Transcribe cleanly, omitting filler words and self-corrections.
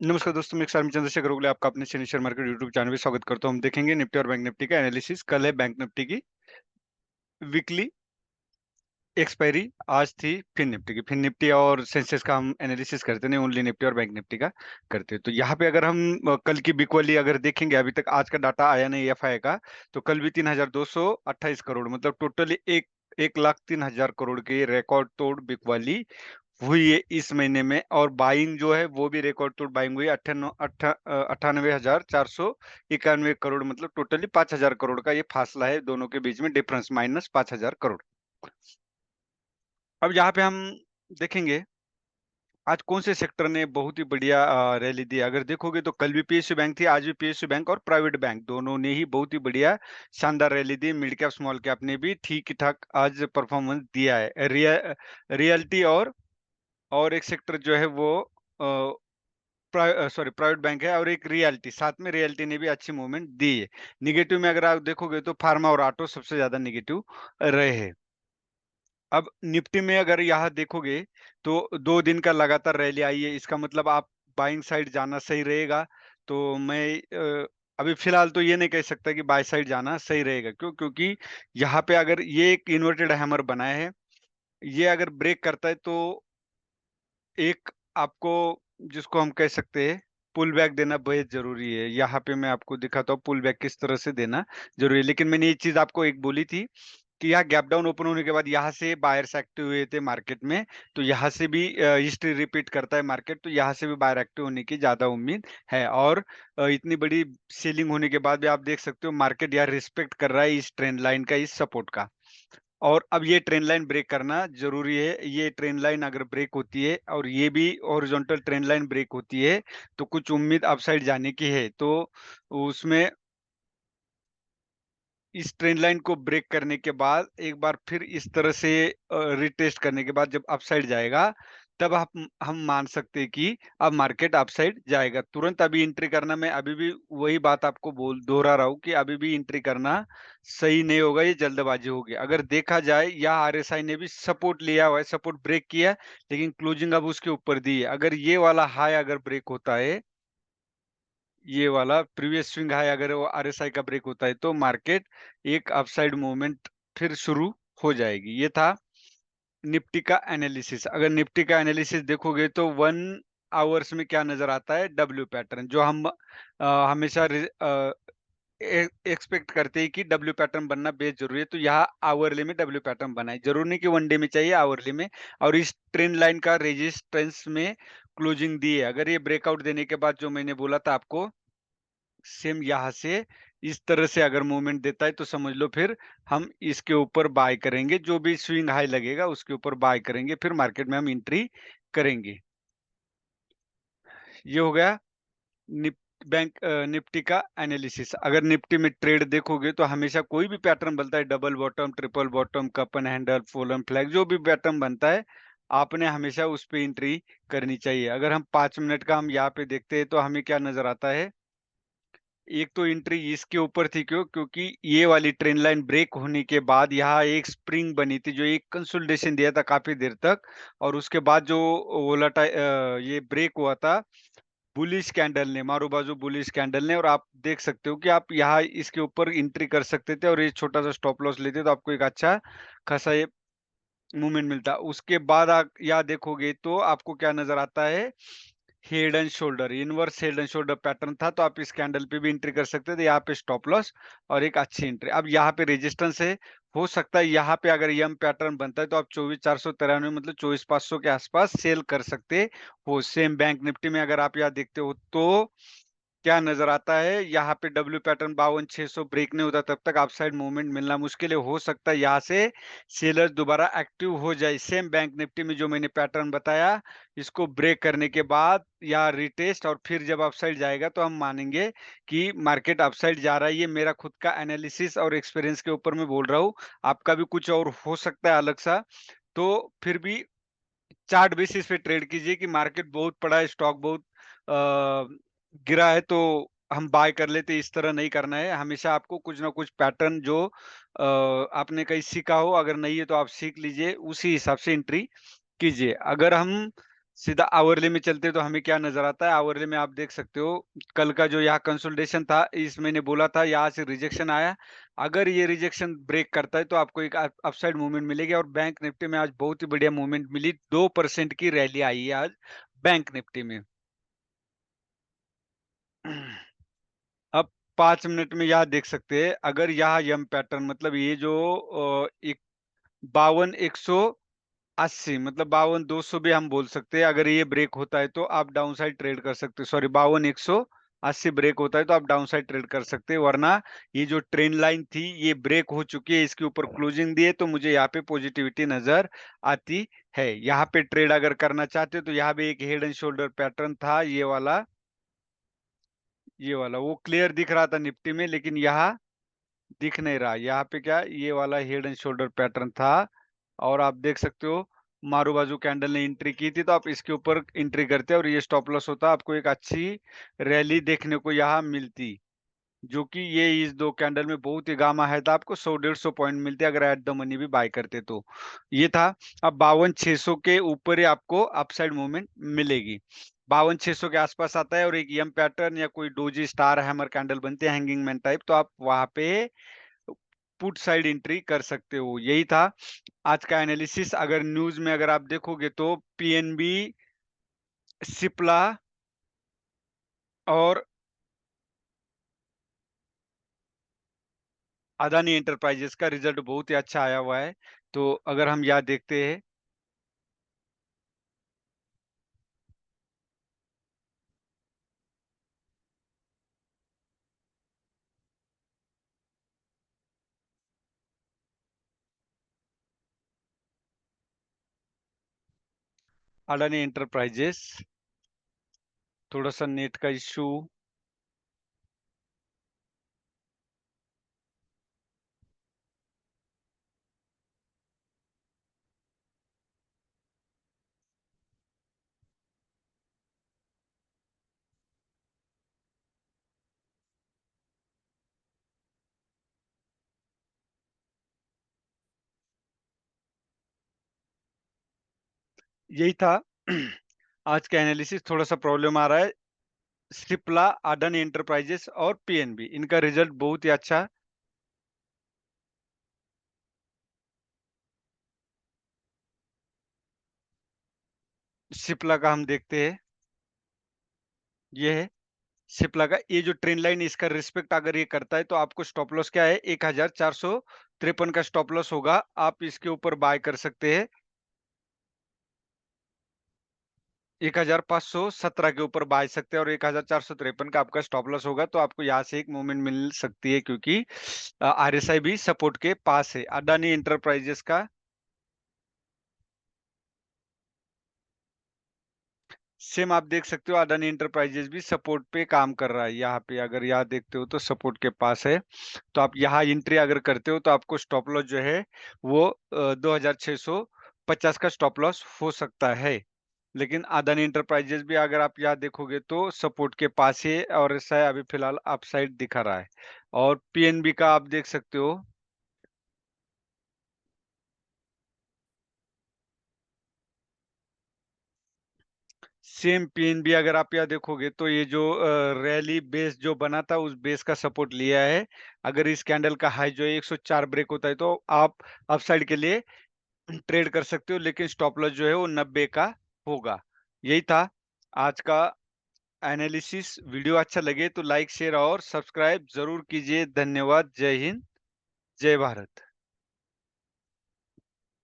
नमस्कार दोस्तों, मैं एक सार चंद्रशेखर ओगले आपका अपने Shani share market YouTube channel में स्वागत करता हूँ। हम देखेंगे निफ्टी और बैंक निफ्टी का एनालिसिस। कल है बैंक निफ्टी की वीकली एक्सपायरी, आज थी फिन निफ्टी की। फिन निफ्टी और सेंसेक्स का हम एनालिसिस करते नहीं, ओनली निफ्टी और बैंक निफ्टी का करते हैं। तो यहाँ पे अगर हम कल की वीकली अगर देखेंगे, अभी तक आज का डाटा आया नहीं एफआई का, तो कल भी 3,228 करोड़, मतलब टोटली एक 1,03,000 करोड़ की रिकॉर्ड तोड़ बिकवाली हुई है इस महीने में। और बाइंग जो है वो भी रिकॉर्ड तोड़ बाइंग हुई, 98,491 करोड़, मतलब टोटली 5,000 करोड़ का ये फासला है दोनों के बीच में, डिफरेंस माइनस 5,000 करोड़। अब यहाँ पे हम देखेंगे आज कौन से सेक्टर ने बहुत ही बढ़िया रैली दी। अगर देखोगे तो कल भी पीएसयू बैंक थी, आज भी पीएसयू बैंक और प्राइवेट बैंक दोनों ने ही बहुत ही बढ़िया शानदार रैली दी। मिड कैप स्मॉल कैप ने भी ठीक ठाक आज परफॉर्मेंस दिया है। रियल्टी और एक सेक्टर जो है वो प्राइवेट बैंक है, और एक रियल्टी, साथ में रियल्टी ने भी अच्छी मूवमेंट दी है। निगेटिव में अगर आप देखोगे तो फार्मा और ऑटो सबसे ज्यादा निगेटिव रहे हैं। अब निफ्टी में अगर यहाँ देखोगे तो 2 दिन का लगातार रैली आई है, इसका मतलब आप बाइंग साइड जाना सही रहेगा। तो मैं अभी फिलहाल तो ये नहीं कह सकता कि बाय साइड जाना सही रहेगा। क्यों? क्योंकि यहाँ पे अगर ये एक इन्वर्टेड हैमर बनाया है, ये अगर ब्रेक करता है तो एक आपको, जिसको हम कह सकते हैं, पुल बैक देना बेहद ज़रूरी है। यहाँ पे मैं आपको दिखाता हूँ पुल बैक किस तरह से देना ज़रूरी है। लेकिन मैंने ये चीज़ आपको एक बोली थी कि यहाँ गैप डाउन ओपन होने के बाद यहाँ से बायर्स एक्टिव हुए थे मार्केट में, तो यहाँ से भी हिस्ट्री रिपीट करता है मार्केट, तो यहाँ से भी बायर एक्टिव होने की ज़्यादा उम्मीद है। और इतनी बड़ी सेलिंग होने के बाद भी आप देख सकते हो मार्केट यहाँ रिस्पेक्ट कर रहा है इस ट्रेंड लाइन का, इस सपोर्ट का। और अब ये ट्रेंड लाइन ब्रेक करना ज़रूरी है। ये ट्रेंड लाइन अगर ब्रेक होती है और ये भी हॉरिजॉन्टल ट्रेंड लाइन ब्रेक होती है, तो कुछ उम्मीद अपसाइड जाने की है। तो उसमें इस ट्रेंड लाइन को ब्रेक करने के बाद एक बार फिर इस तरह से रिटेस्ट करने के बाद जब अपसाइड जाएगा, तब हम मान सकते हैं कि अब मार्केट अपसाइड जाएगा। तुरंत अभी एंट्री करना, मैं अभी भी वही बात आपको दोहरा रहा हूँ कि अभी भी एंट्री करना सही नहीं होगा, ये जल्दबाजी होगी। अगर देखा जाए, या आरएसआई ने भी सपोर्ट लिया हुआ है, सपोर्ट ब्रेक किया है, लेकिन क्लोजिंग अब उसके ऊपर दी है। अगर ये वाला हाई अगर ब्रेक होता है, ये वाला प्रीवियस स्विंग हाई अगर वो आरएसआई का ब्रेक होता है, तो मार्केट एक अपसाइड मूवमेंट फिर शुरू हो जाएगी। ये था निफ्टी का एनालिसिस। अगर निफ्टी का एनालिसिस देखोगे तो 1 आवर्स में क्या नजर आता है, डब्ल्यू पैटर्न, जो हम हमेशा एक्सपेक्ट करते हैं कि डब्ल्यू पैटर्न बनना बेहद जरूरी है। तो यहाँ आवरली में डब्ल्यू पैटर्न बना है, जरूर नहीं कि वन डे में चाहिए, आवरली में। और इस ट्रेंड लाइन का रेजिस्टेंस में क्लोजिंग दी है। अगर ये ब्रेकआउट देने के बाद, जो मैंने बोला था आपको, सेम यहाँ से इस तरह से अगर मूवमेंट देता है, तो समझ लो फिर हम इसके ऊपर बाय करेंगे। जो भी स्विंग हाई लगेगा उसके ऊपर बाय करेंगे, फिर मार्केट में हम एंट्री करेंगे। ये हो गया निफ्टी का एनालिसिस। अगर निफ्टी में ट्रेड देखोगे तो हमेशा कोई भी पैटर्न बनता है, double bottom, triple bottom, cup and handle, fallen flag, जो भी पैटर्न बनता है, आपने हमेशा उस पे एंट्री करनी चाहिए। अगर हम 5 मिनट का हम यहाँ पे देखते हैं तो हमें क्या नजर आता है, एक तो एंट्री इसके ऊपर थी। क्यों? क्योंकि ये वाली ट्रेंड लाइन ब्रेक होने के बाद यहाँ एक स्प्रिंग बनी थी, जो एक कंसोलिडेशन दिया था काफी देर तक, और उसके बाद जो ये ब्रेक हुआ था बुलिश कैंडल ने, मारू बाजू बुलिश कैंडल ने। और आप देख सकते हो कि आप यहाँ इसके ऊपर एंट्री कर सकते थे, और ये छोटा सा स्टॉप लॉस लेते तो आपको एक अच्छा खासा ये मूवमेंट मिलता। उसके बाद आप यहाँ देखोगे तो आपको क्या नजर आता है, head and shoulder, inverse head and shoulder pattern था। तो आप इस कैंडल पे भी एंट्री कर सकते थे, यहाँ पे स्टॉप लॉस और एक अच्छी एंट्री। अब यहाँ पे रेजिस्टेंस है, हो सकता है यहाँ पे अगर यम पैटर्न बनता है तो आप 24,493, मतलब 24,500 के आसपास सेल कर सकते हो। सेम बैंक निफ्टी में अगर आप यहाँ देखते हो तो क्या नज़र आता है, यहाँ पे डब्ल्यू पैटर्न 52,600 ब्रेक नहीं होता तब तक अपसाइड मूवमेंट मिलना मुश्किल है। हो सकता है यहाँ से सेलर्स दोबारा एक्टिव हो जाए। सेम बैंक निफ्टी में जो मैंने पैटर्न बताया, इसको ब्रेक करने के बाद या रिटेस्ट और फिर जब अपसाइड जाएगा तो हम मानेंगे कि मार्केट अपसाइड जा रहा है। ये मेरा खुद का एनालिसिस और एक्सपीरियंस के ऊपर मैं बोल रहा हूँ, आपका भी कुछ और हो सकता है अलग सा। तो फिर भी चार्ट बेसिस पे ट्रेड कीजिए कि मार्केट बहुत पड़ा है, स्टॉक बहुत गिरा है, तो हम बाय कर लेते, इस तरह नहीं करना है। हमेशा आपको कुछ ना कुछ पैटर्न जो आपने कहीं सीखा हो, अगर नहीं है तो आप सीख लीजिए, उसी हिसाब से एंट्री कीजिए। अगर हम सीधा आवरली में चलते तो हमें क्या नज़र आता है, आवरली में आप देख सकते हो, कल का जो यहाँ कंसोलिडेशन था, इस मैंने बोला था यहाँ से रिजेक्शन आया। अगर ये रिजेक्शन ब्रेक करता है तो आपको एक अपसाइड मूवमेंट मिलेगी और बैंक निफ्टी में आज बहुत ही बढ़िया मूवमेंट मिली, 2% की रैली आई है आज बैंक निफ्टी में। अब 5 मिनट में यहाँ देख सकते हैं, अगर यहाँ यम पैटर्न मतलब ये जो एक 52,180 मतलब 52,200 भी हम बोल सकते हैं। अगर ये ब्रेक होता है तो आप डाउन साइड ट्रेड कर सकते हो। सॉरी, 52,180 ब्रेक होता है तो आप डाउन साइड ट्रेड कर सकते हैं, वरना ये जो ट्रेंड लाइन थी ये ब्रेक हो चुकी है, इसके ऊपर क्लोजिंग दी है तो मुझे यहाँ पे पॉजिटिविटी नजर आती है। यहाँ पे ट्रेड अगर करना चाहते हो तो यहाँ पे एक हेड एंड शोल्डर पैटर्न था, ये वाला वो क्लियर दिख रहा था निफ्टी में, लेकिन यहाँ दिख नहीं रहा। यहाँ पे क्या ये वाला हेड एंड शोल्डर पैटर्न था और आप देख सकते हो मारू बाजू कैंडल ने एंट्री की थी तो आप इसके ऊपर एंट्री करते और ये स्टॉप लॉस होता, आपको एक अच्छी रैली देखने को यहाँ मिलती, जो कि ये इस 2 कैंडल में बहुत ही गामा है था, आपको 100-150 पॉइंट मिलते अगर एट द मनी भी बाय करते तो। ये था। अब 52,600 के ऊपर ही आपको अपसाइड मूवमेंट मिलेगी। 52,600 के आसपास आता है और एक यम पैटर्न या कोई डोजी स्टार हैमर कैंडल बनते हैं हैंगिंग मैन टाइप, तो आप वहां पे पुट साइड एंट्री कर सकते हो। यही था आज का एनालिसिस। अगर न्यूज़ में अगर आप देखोगे तो पीएनबी, सिप्ला और अदानी एंटरप्राइजेस का रिजल्ट बहुत ही अच्छा आया हुआ है। तो अगर हम यहाँ देखते हैं, अडानी एंटरप्राइजेस, थोड़ा-सा नेट का इश्यू। यही था आज का एनालिसिस। थोड़ा-सा प्रॉब्लम आ रहा है। सिप्ला, अडानी एंटरप्राइजेस और पीएनबी, इनका रिजल्ट बहुत ही अच्छा। सिप्ला का हम देखते हैं, ये है सिप्ला का, ये जो ट्रेंड लाइन इसका रिस्पेक्ट अगर ये करता है तो आपको स्टॉप लॉस क्या है, 1453 का स्टॉप लॉस होगा। आप इसके ऊपर बाय कर सकते हैं। 1517 के ऊपर बाय सकते हैं और 1453 का आपका स्टॉप लॉस होगा, तो आपको यहाँ से एक मूवमेंट मिल सकती है, क्योंकि आरएसआई भी सपोर्ट के पास है। अडानी एंटरप्राइजेस का सेम आप देख सकते हो, अडानी एंटरप्राइजेस भी सपोर्ट पे काम कर रहा है। यहाँ पे अगर यहाँ देखते हो तो सपोर्ट के पास है, तो आप यहाँ एंट्री अगर करते हो तो आपको स्टॉप लॉस जो है वो 2650 का स्टॉप लॉस हो सकता है। लेकिन अदानी एंटरप्राइजेस भी अगर आप यहाँ देखोगे तो सपोर्ट के पास ही है और ऐसा अभी फिलहाल अपसाइड दिखा रहा है। और पीएनबी का आप देख सकते हो, सेम पीएनबी अगर आप यहाँ देखोगे तो ये जो रैली बेस जो बना था उस बेस का सपोर्ट लिया है। अगर इस कैंडल का हाई जो है 104 ब्रेक होता है तो आप अपसाइड के लिए ट्रेड कर सकते हो, लेकिन स्टॉप लॉस जो है वो 90 का होगा। यही था आज का एनालिसिस। वीडियो अच्छा लगे तो लाइक शेयर और सब्सक्राइब जरूर कीजिए। धन्यवाद। जय हिंद, जय भारत।